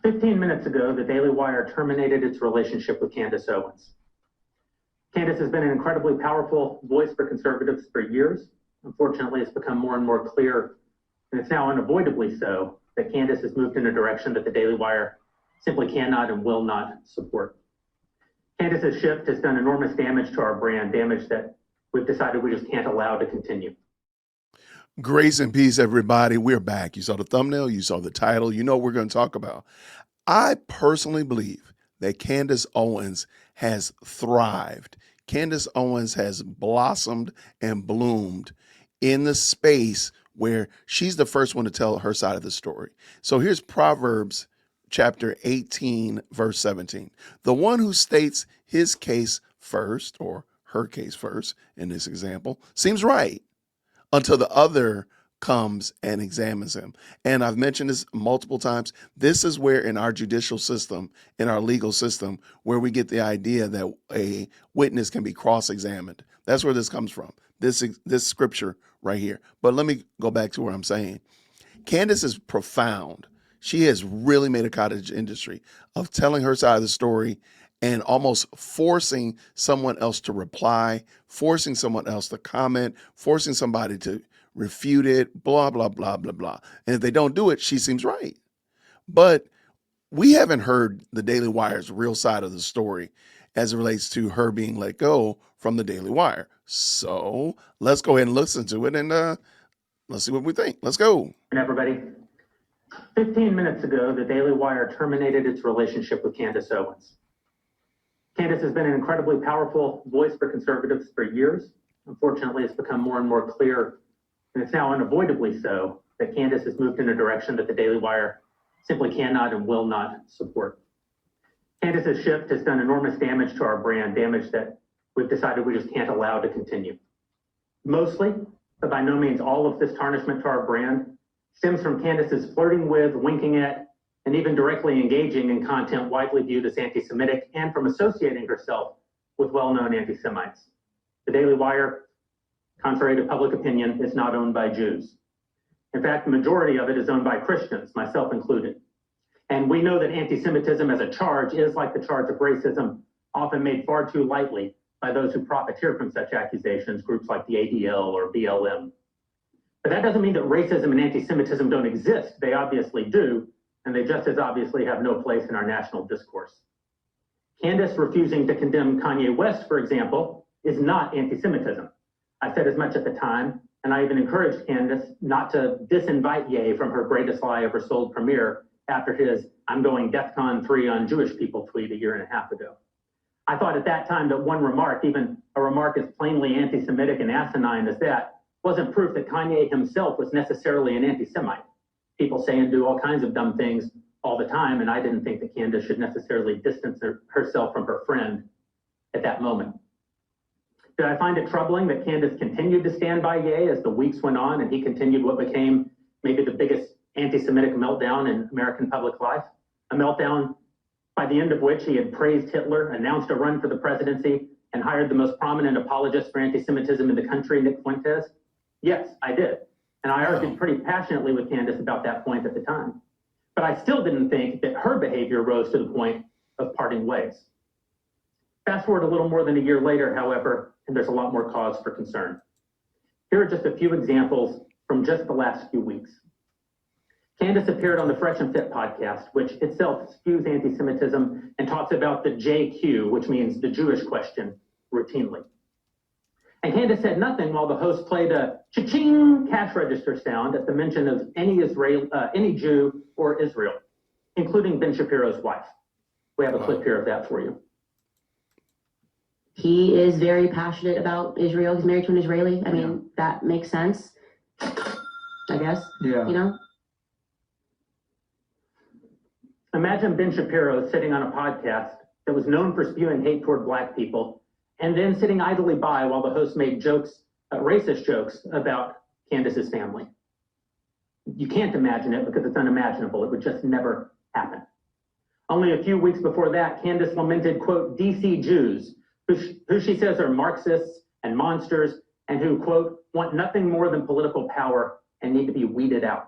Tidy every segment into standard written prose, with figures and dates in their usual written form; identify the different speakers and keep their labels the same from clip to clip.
Speaker 1: 15 minutes ago, the Daily Wire terminated its relationship with Candace Owens. Candace has been an incredibly powerful voice for conservatives for years. Unfortunately, it's become more and more clear, and it's now unavoidably so, that Candace has moved in a direction that the Daily Wire simply cannot and will not support. Candace's shift has done enormous damage to our brand, damage that we've decided we just can't allow to continue.
Speaker 2: Grace and peace, everybody. We're back. You saw the thumbnail, you saw the title, you know what we're going to talk about. I personally believe that Candace Owens has thrived. Candace Owens has blossomed and bloomed in the space where she's the first one to tell her side of the story. So here's Proverbs chapter 18, verse 17. The one who states his case first, or her case first in this example, seems right until the other comes and examines him. And I've mentioned this multiple times. This is where in our judicial system, in our legal system, where we get the idea that a witness can be cross-examined. That's where this comes from, this scripture right here. But let me go back to what I'm saying. Candace is profound. She has really made a cottage industry of telling her side of the story and almost forcing someone else to reply, forcing someone else to comment, forcing somebody to refute it, blah, blah, blah, blah, blah. And if they don't do it, she seems right. But we haven't heard the Daily Wire's real side of the story as it relates to her being let go from the Daily Wire. So let's go ahead and listen to it and let's see what we think. Let's go.
Speaker 1: Everybody, 15 minutes ago, the Daily Wire terminated its relationship with Candace Owens. Candace has been an incredibly powerful voice for conservatives for years. Unfortunately, it's become more and more clear, and it's now unavoidably so, that Candace has moved in a direction that the Daily Wire simply cannot and will not support. Candace's shift has done enormous damage to our brand, damage that we've decided we just can't allow to continue. Mostly, but by no means all of this tarnishment to our brand stems from Candace's flirting with, winking at, and even directly engaging in content widely viewed as anti-Semitic, and from associating herself with well-known anti-Semites. The Daily Wire, contrary to public opinion, is not owned by Jews. In fact, the majority of it is owned by Christians, myself included. And we know that anti-Semitism as a charge is, like the charge of racism, often made far too lightly by those who profiteer from such accusations, groups like the ADL or BLM. But that doesn't mean that racism and anti-Semitism don't exist. They obviously do, and they just as obviously have no place in our national discourse. Candace refusing to condemn Kanye West, for example, is not anti-Semitism. I said as much at the time, and I even encouraged Candace not to disinvite Ye from her Greatest Lie Ever Sold premiere after his "I'm going DEFCON 3 on Jewish people" tweet a year and a half ago. I thought at that time that one remark, even a remark as plainly anti-Semitic and asinine as that, wasn't proof that Kanye himself was necessarily an anti-Semite. People say and do all kinds of dumb things all the time, and I didn't think that Candace should necessarily distance herself from her friend at that moment. Did I find it troubling that Candace continued to stand by Ye as the weeks went on and he continued what became maybe the biggest anti-Semitic meltdown in American public life? A meltdown by the end of which he had praised Hitler, announced a run for the presidency, and hired the most prominent apologist for anti-Semitism in the country, Nick Fuentes? Yes, I did. And I argued pretty passionately with Candace about that point at the time. But I still didn't think that her behavior rose to the point of parting ways. Fast forward a little more than a year later, however, and there's a lot more cause for concern. Here are just a few examples from just the last few weeks. Candace appeared on the Fresh and Fit podcast, which itself spews anti-Semitism and talks about the JQ, which means the Jewish question, routinely. And Candace said nothing while the host played a cha-ching cash register sound at the mention of any Jew or Israel, including Ben Shapiro's wife. We have a clip here of that for you.
Speaker 3: He is very passionate about Israel. He's married to an Israeli. I mean, that makes sense, I guess. Yeah. You know?
Speaker 1: Imagine Ben Shapiro sitting on a podcast that was known for spewing hate toward Black people, and then sitting idly by while the host made jokes, racist jokes about Candace's family. You can't imagine it because it's unimaginable. It would just never happen. Only a few weeks before that, Candace lamented, quote, DC Jews, who she says are Marxists and monsters, and who, quote, want nothing more than political power and need to be weeded out.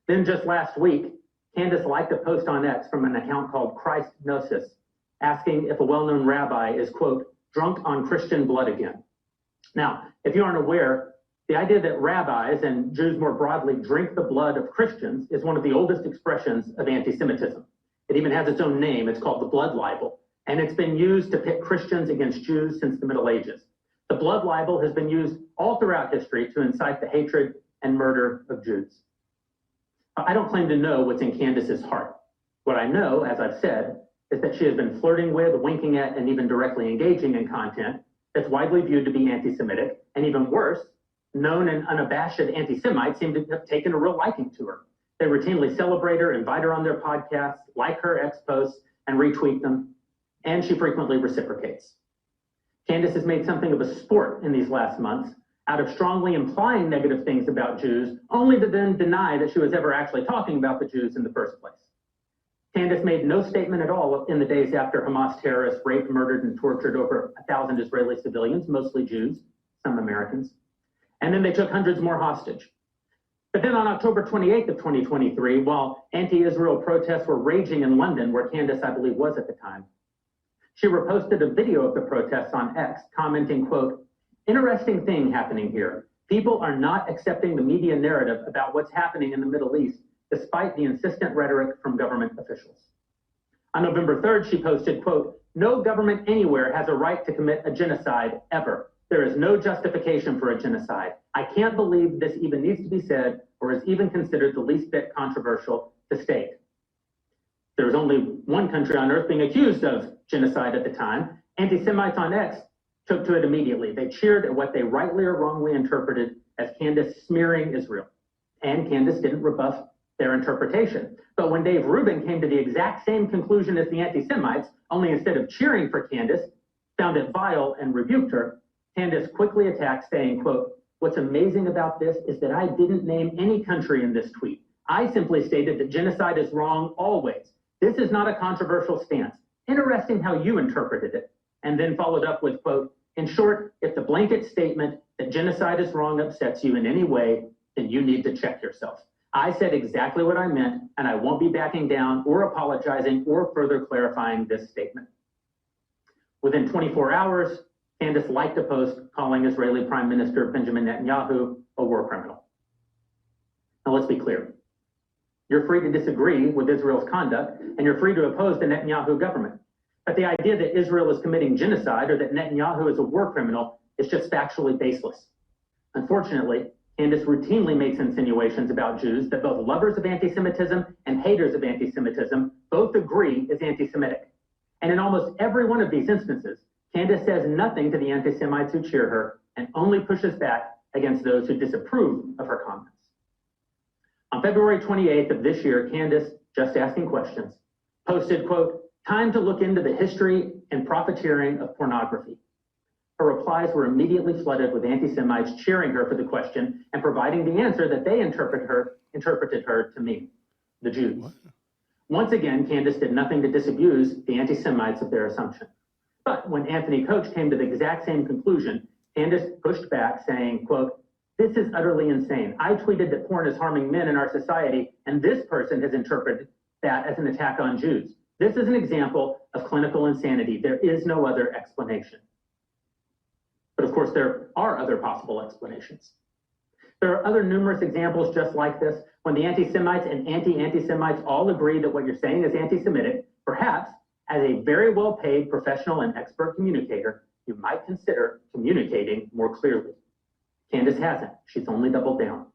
Speaker 1: Then just last week, Candace liked a post on X from an account called Christ Gnosis, asking if a well-known rabbi is, quote, drunk on Christian blood again. Now, if you aren't aware, the idea that rabbis and Jews more broadly drink the blood of Christians is one of the oldest expressions of anti-Semitism. It even has its own name. It's called the blood libel, and it's been used to pit Christians against Jews since the Middle Ages. The blood libel has been used all throughout history to incite the hatred and murder of Jews. I don't claim to know what's in Candace's heart. What I know, as I've said, is that she has been flirting with, winking at, and even directly engaging in content that's widely viewed to be anti-Semitic, and even worse, known and unabashed anti-Semites seem to have taken a real liking to her. They routinely celebrate her, invite her on their podcasts, like her X posts, and retweet them, and she frequently reciprocates. Candace has made something of a sport in these last months out of strongly implying negative things about Jews, only to then deny that she was ever actually talking about the Jews in the first place. Candace made no statement at all in the days after Hamas terrorists raped, murdered, and tortured over 1,000 Israeli civilians, mostly Jews, some Americans. And then they took hundreds more hostage. But then on October 28th of 2023, while anti-Israel protests were raging in London, where Candace, I believe, was at the time, she reposted a video of the protests on X, commenting, quote, interesting thing happening here. People are not accepting the media narrative about what's happening in the Middle East, despite the insistent rhetoric from government officials. On November 3rd, she posted, quote, no government anywhere has a right to commit a genocide ever. There is no justification for a genocide. I can't believe this even needs to be said or is even considered the least bit controversial to state. There was only one country on earth being accused of genocide at the time. Anti-Semites on X took to it immediately. They cheered at what they rightly or wrongly interpreted as Candace smearing Israel. And Candace didn't rebuff their interpretation. But when Dave Rubin came to the exact same conclusion as the anti-Semites, only instead of cheering for Candace, found it vile and rebuked her, Candace quickly attacked, saying, quote, what's amazing about this is that I didn't name any country in this tweet. I simply stated that genocide is wrong always. This is not a controversial stance. Interesting how you interpreted it. And then followed up with, quote, in short, if the blanket statement that genocide is wrong upsets you in any way, then you need to check yourself. I said exactly what I meant, and I won't be backing down or apologizing or further clarifying this statement. Within 24 hours, Candace liked a post calling Israeli Prime Minister Benjamin Netanyahu a war criminal. Now let's be clear. You're free to disagree with Israel's conduct, and you're free to oppose the Netanyahu government. But the idea that Israel is committing genocide or that Netanyahu is a war criminal is just factually baseless. Unfortunately, Candace routinely makes insinuations about Jews that both lovers of anti-Semitism and haters of anti-Semitism both agree is anti-Semitic. And in almost every one of these instances, Candace says nothing to the anti-Semites who cheer her and only pushes back against those who disapprove of her comments. On February 28th of this year, Candace, just asking questions, posted, quote, time to look into the history and profiteering of pornography. Her replies were immediately flooded with anti-Semites cheering her for the question and providing the answer that they interpreted her to mean, the Jews. What? Once again, Candace did nothing to disabuse the anti-Semites of their assumption. But when Anthony Koch came to the exact same conclusion, Candace pushed back saying, quote, this is utterly insane. I tweeted that porn is harming men in our society, and this person has interpreted that as an attack on Jews. This is an example of clinical insanity. There is no other explanation. But of course, there are other possible explanations. There are other numerous examples just like this, when the anti-Semites and anti-anti-Semites all agree that what you're saying is anti-Semitic. Perhaps, as a very well-paid professional and expert communicator, you might consider communicating more clearly. Candace hasn't. She's only doubled down.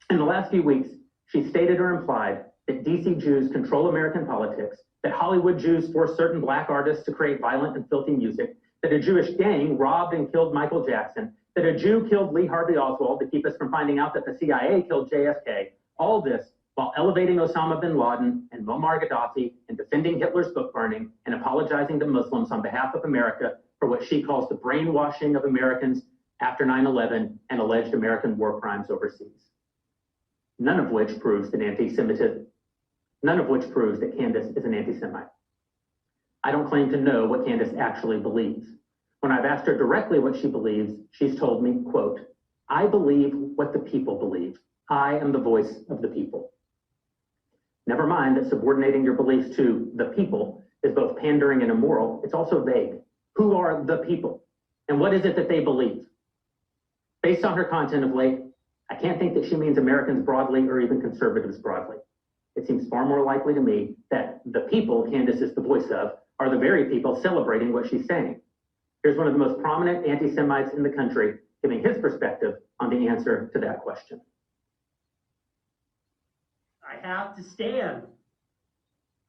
Speaker 1: In the last few weeks, she stated or implied that DC Jews control American politics, that Hollywood Jews force certain black artists to create violent and filthy music, that a Jewish gang robbed and killed Michael Jackson, that a Jew killed Lee Harvey Oswald to keep us from finding out that the CIA killed JFK, all this while elevating Osama bin Laden and Muammar Gaddafi and defending Hitler's book burning and apologizing to Muslims on behalf of America for what she calls the brainwashing of Americans after 9/11 and alleged American war crimes overseas. None of which proves that Candace is an anti-Semite. I don't claim to know what Candace actually believes. When I've asked her directly what she believes, she's told me, quote, I believe what the people believe. I am the voice of the people. Never mind that subordinating your beliefs to the people is both pandering and immoral, it's also vague. Who are the people? And what is it that they believe? Based on her content of late, I can't think that she means Americans broadly or even conservatives broadly. It seems far more likely to me that the people Candace is the voice of are the very people celebrating what she's saying. Here's one of the most prominent anti-Semites in the country giving his perspective on the answer to that question.
Speaker 4: I have to stand.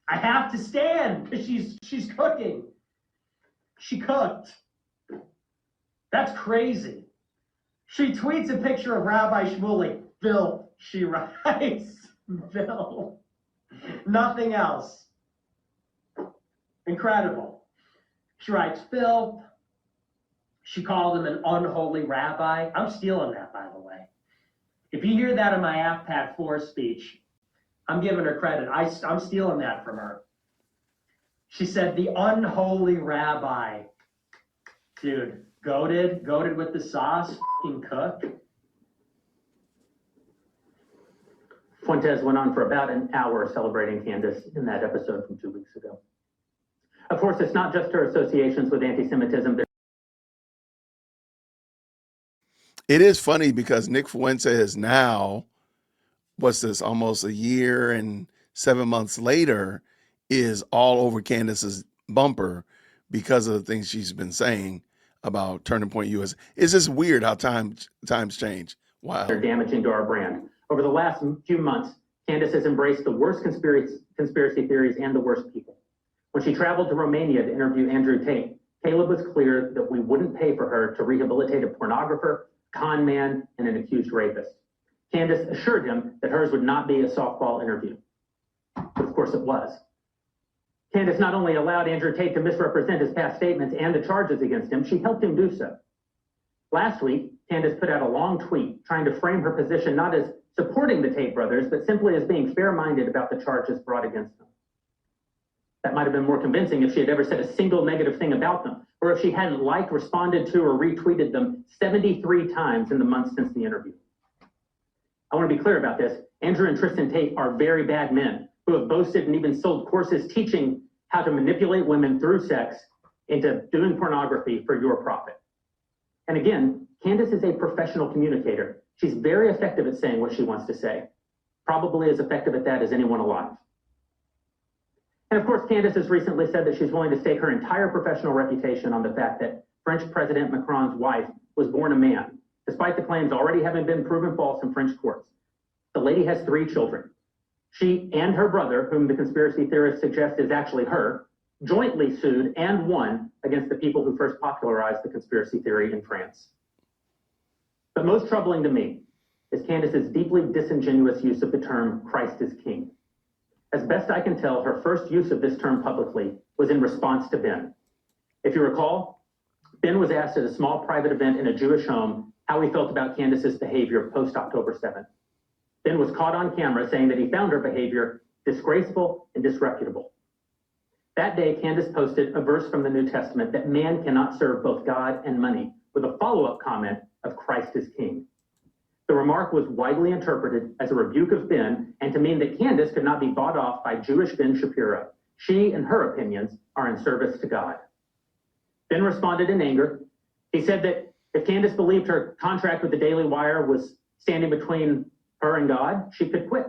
Speaker 4: I have to stand because she's cooking. She cooked. That's crazy. She tweets a picture of Rabbi Shmuley. Bill, she writes. Bill. Nothing else. Incredible. She writes, Bill. She called him an unholy rabbi. I'm stealing that, by the way. If you hear that in my AFPAT 4 speech, I'm giving her credit. I'm stealing that from her. She said, the unholy rabbi. Dude, goated with the sauce, f***ing cook.
Speaker 1: Fuentes went on for about an hour celebrating Candace in that episode from 2 weeks ago. Of course, it's not just her associations with anti-Semitism.
Speaker 2: It is funny because Nick Fuentes now, what's this, almost a year and 7 months later, is all over Candace's bumper because of the things she's been saying about Turning Point US. It's just weird how times change. Wow.
Speaker 1: They're damaging to our brand. Over the last few months, Candace has embraced the worst conspiracy theories and the worst people. When she traveled to Romania to interview Andrew Tate, Caleb was clear that we wouldn't pay for her to rehabilitate a pornographer, con man, and an accused rapist. Candace assured him that hers would not be a softball interview. But of course it was. Candace not only allowed Andrew Tate to misrepresent his past statements and the charges against him, she helped him do so. Last week, Candace put out a long tweet trying to frame her position not as supporting the Tate brothers, but simply as being fair-minded about the charges brought against them. That might have been more convincing if she had ever said a single negative thing about them, or if she hadn't liked, responded to, or retweeted them 73 times in the months since the interview. I want to be clear about this. Andrew and Tristan Tate are very bad men who have boasted and even sold courses teaching how to manipulate women through sex into doing pornography for your profit. And again, Candace is a professional communicator. She's very effective at saying what she wants to say, probably as effective at that as anyone alive. And of course, Candace has recently said that she's willing to stake her entire professional reputation on the fact that French President Macron's wife was born a man, despite the claims already having been proven false in French courts. The lady has 3 children. She and her brother, whom the conspiracy theorists suggest is actually her, jointly sued and won against the people who first popularized the conspiracy theory in France. But most troubling to me is Candace's deeply disingenuous use of the term Christ is King. As best I can tell, her first use of this term publicly was in response to Ben. If you recall, Ben was asked at a small private event in a Jewish home how he felt about Candace's behavior post-October 7th. Ben was caught on camera saying that he found her behavior disgraceful and disreputable. That day, Candace posted a verse from the New Testament that man cannot serve both God and money, with a follow-up comment of Christ is King. The remark was widely interpreted as a rebuke of Ben and to mean that Candace could not be bought off by Jewish Ben Shapiro. She and her opinions are in service to God. Ben responded in anger. He said that if Candace believed her contract with the Daily Wire was standing between her and God, she could quit.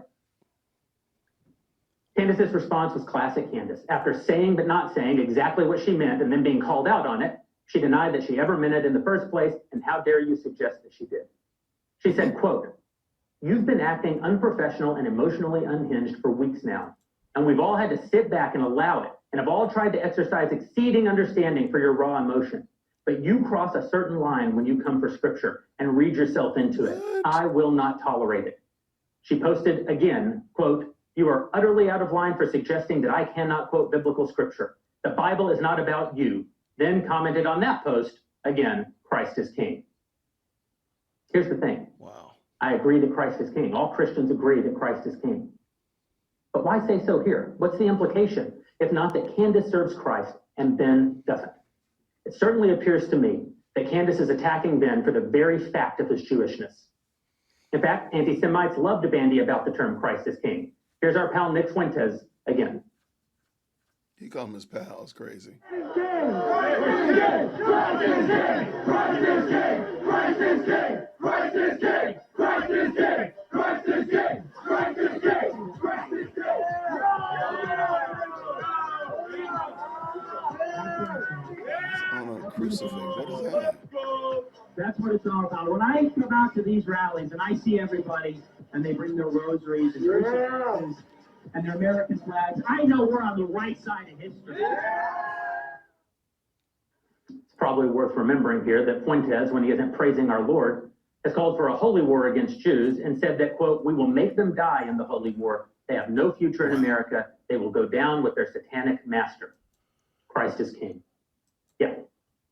Speaker 1: Candace's response was classic Candace. After saying but not saying exactly what she meant and then being called out on it, she denied that she ever meant it in the first place, and how dare you suggest that she did. She said, quote, "You've been acting unprofessional and emotionally unhinged for weeks now, and we've all had to sit back and allow it, and have all tried to exercise exceeding understanding for your raw emotion. But you cross a certain line when you come for scripture and read yourself into it. I will not tolerate it." She posted again, quote, "You are utterly out of line for suggesting that I cannot quote biblical scripture. The Bible is not about you." Then commented on that post, again, "Christ is King." Here's the thing.
Speaker 2: Wow.
Speaker 1: I agree that Christ is King. All Christians agree that Christ is King. But why say so here? What's the implication, if not that Candace serves Christ and Ben doesn't? It certainly appears to me that Candace is attacking Ben for the very fact of his Jewishness. In fact, anti-Semites love to bandy about the term Christ is King, Here's our pal Nick Fuentes again.
Speaker 2: He called him his pal. It's crazy. On a crucifix. What is that?
Speaker 5: That's what it's all about. When I come out to these rallies and I see everybody and they bring their rosaries and crucifixes and their American flags, I know we're on the right side of history.
Speaker 1: It's probably worth remembering here that Fuentes, when he isn't praising our Lord, has called for a holy war against Jews and said that, quote, "We will make them die in the holy war. They have no future in America. They will go down with their satanic master." Christ is king. Yeah,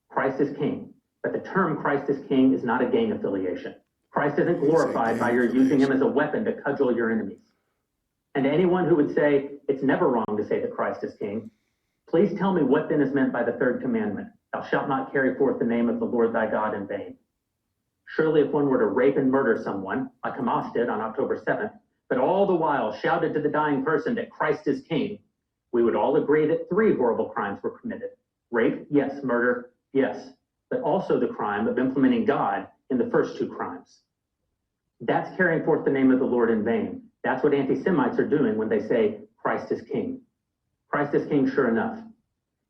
Speaker 1: Christ is king. But the term Christ is king is not a gang affiliation. Christ isn't glorified by your using him as a weapon to cudgel your enemies. And to anyone who would say it's never wrong to say that Christ is king, please tell me what then is meant by the third commandment: "Thou shalt not carry forth the name of the Lord thy God in vain." Surely if one were to rape and murder someone, like Hamas did on October 7th, but all the while shouted to the dying person that Christ is king, we would all agree that 3 horrible crimes were committed. Rape, yes. Murder, yes. But also the crime of implementing God in the first 2 crimes. That's carrying forth the name of the Lord in vain. That's what anti-Semites are doing when they say Christ is king. Christ is king, sure enough.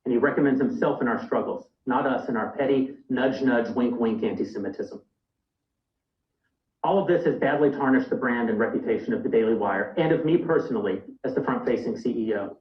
Speaker 1: And he recommends himself in our struggles, not us in our petty nudge, nudge, wink, wink anti-Semitism. All of this has badly tarnished the brand and reputation of the Daily Wire and of me personally as the front-facing CEO.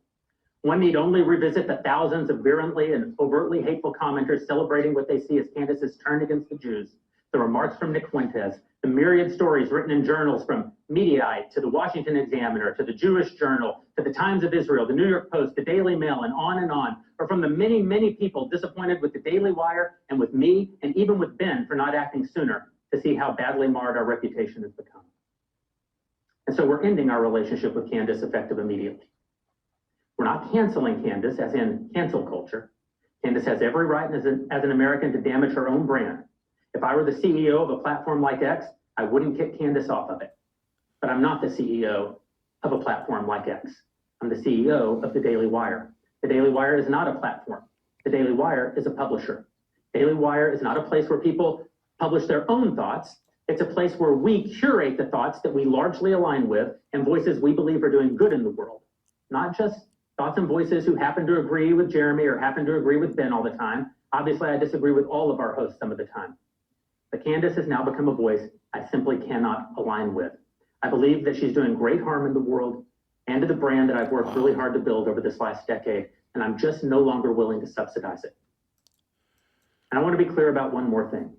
Speaker 1: One need only revisit the thousands of virulently and overtly hateful commenters celebrating what they see as Candace's turn against the Jews, the remarks from Nick Fuentes, the myriad stories written in journals from Mediaite to the Washington Examiner to the Jewish Journal to the Times of Israel, the New York Post, the Daily Mail, and on, or from the many, many people disappointed with the Daily Wire and with me and even with Ben for not acting sooner to see how badly marred our reputation has become. And so we're ending our relationship with Candace effective immediately. We're not canceling Candace, as in cancel culture. Candace has every right as an American to damage her own brand. If I were the CEO of a platform like X, I wouldn't kick Candace off of it. But I'm not the CEO of a platform like X. I'm the CEO of the Daily Wire. The Daily Wire is not a platform. The Daily Wire is a publisher. Daily Wire is not a place where people publish their own thoughts. It's a place where we curate the thoughts that we largely align with and voices we believe are doing good in the world, not just thoughts and voices who happen to agree with Jeremy or happen to agree with Ben all the time. Obviously, I disagree with all of our hosts some of the time. But Candace has now become a voice I simply cannot align with. I believe that she's doing great harm in the world and to the brand that I've worked really hard to build over this last decade, and I'm just no longer willing to subsidize it. And I want to be clear about one more thing.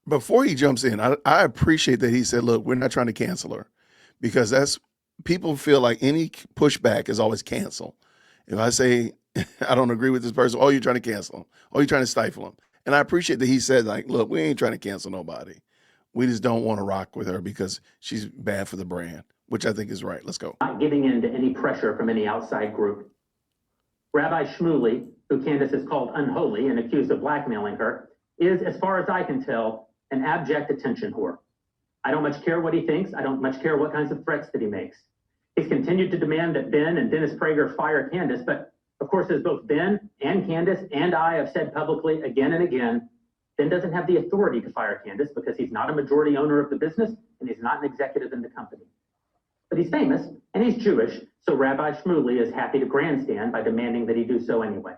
Speaker 2: Before he jumps in, I appreciate that he said, look, we're not trying to cancel her, because that's people feel like any pushback is always cancel. If I say I don't agree with this person, oh, you're trying to cancel him. Oh, you're trying to stifle him. And I appreciate that he said, like, look, we ain't trying to cancel nobody. We just don't want to rock with her because she's bad for the brand, which I think is right. Let's go.
Speaker 1: Not giving in to any pressure from any outside group. Rabbi Shmuley, who Candace has called unholy and accused of blackmailing her, is, as far as I can tell, an abject attention whore. I don't much care what he thinks. I don't much care what kinds of threats that he makes. He's continued to demand that Ben and Dennis Prager fire Candace, but of course, as both Ben and Candace and I have said publicly again and again, Ben doesn't have the authority to fire Candace because he's not a majority owner of the business and he's not an executive in the company. But he's famous and he's Jewish, so Rabbi Shmuley is happy to grandstand by demanding that he do so anyway.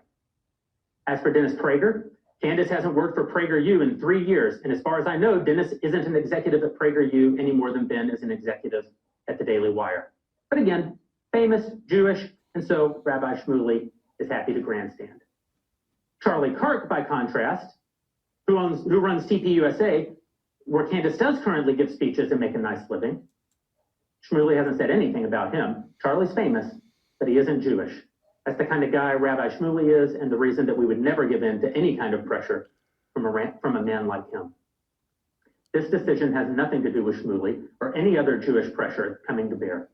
Speaker 1: As for Dennis Prager, Candace hasn't worked for PragerU in 3 years, and as far as I know, Dennis isn't an executive at PragerU any more than Ben is an executive at the Daily Wire. But again, famous, Jewish, and so Rabbi Shmuley is happy to grandstand. Charlie Kirk, by contrast, who runs TPUSA, where Candace does currently give speeches and make a nice living. Shmuley hasn't said anything about him. Charlie's famous, but he isn't Jewish. That's the kind of guy Rabbi Shmuley is, and the reason that we would never give in to any kind of pressure from a man like him. This decision has nothing to do with Shmuley or any other Jewish pressure coming to bear.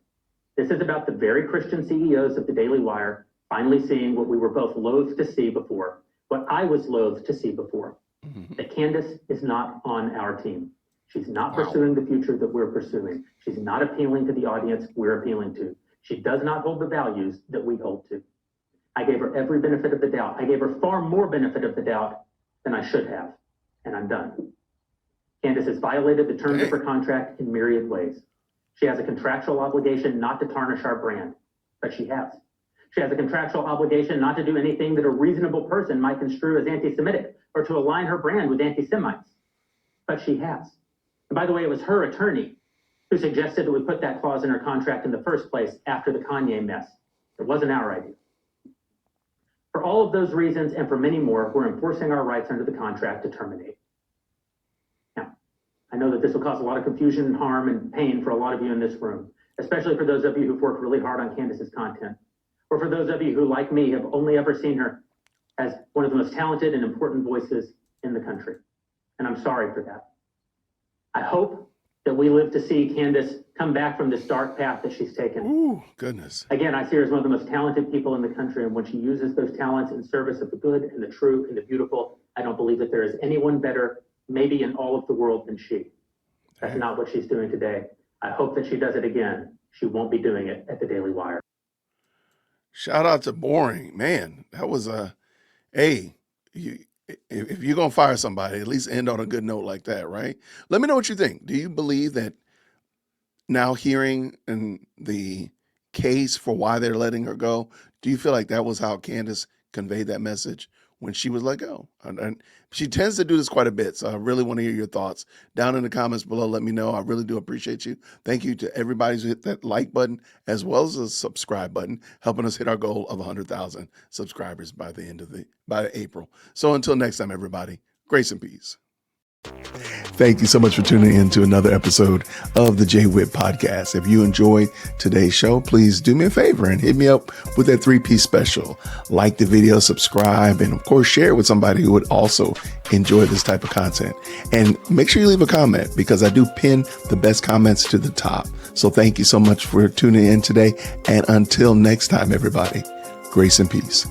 Speaker 1: This is about the very Christian CEOs of the Daily Wire finally seeing what we were both loath to see before, what I was loath to see before, that Candace is not on our team. She's not
Speaker 2: Wow.
Speaker 1: pursuing the future that we're pursuing. She's not appealing to the audience we're appealing to. She does not hold the values that we hold to. I gave her every benefit of the doubt. I gave her far more benefit of the doubt than I should have, and I'm done. Candace has violated the terms of her contract in myriad ways. She has a contractual obligation not to tarnish our brand, but she has. She has a contractual obligation not to do anything that a reasonable person might construe as anti-Semitic or to align her brand with anti-Semites, but she has. And by the way, it was her attorney who suggested that we put that clause in her contract in the first place after the Kanye mess. It wasn't our idea. For all of those reasons and for many more, we're enforcing our rights under the contract to terminate. Now, I know that this will cause a lot of confusion and harm and pain for a lot of you in this room, especially for those of you who've worked really hard on Candace's content, or for those of you who, like me, have only ever seen her as one of the most talented and important voices in the country. And I'm sorry for that. I hope that we live to see Candace come back from this dark path that she's taken.
Speaker 2: Ooh, goodness.
Speaker 1: Again, I see her as one of the most talented people in the country, and when she uses those talents in service of the good and the true and the beautiful, I don't believe that there is anyone better, maybe in all of the world, than she. That's not what she's doing today. I hope that she does it again. She won't be doing it at the Daily Wire.
Speaker 2: Shout out to Boring. Man, that was if you're going to fire somebody, at least end on a good note like that, right? Let me know what you think. Do you believe that now hearing the case for why they're letting her go, do you feel like that was how Candace conveyed that message when she was let go? And she tends to do this quite a bit, so I really want to hear your thoughts. Down in the comments below, let me know. I really do appreciate you. Thank you to everybody who hit that like button as well as the subscribe button, helping us hit our goal of 100,000 subscribers by April. So until next time, everybody, grace and peace. Thank you so much for tuning in to another episode of the JWhit Podcast. If you enjoyed today's show, please do me a favor and hit me up with that 3-piece special. Like the video, subscribe, and of course, share it with somebody who would also enjoy this type of content. And make sure you leave a comment because I do pin the best comments to the top. So thank you so much for tuning in today. And until next time, everybody, grace and peace.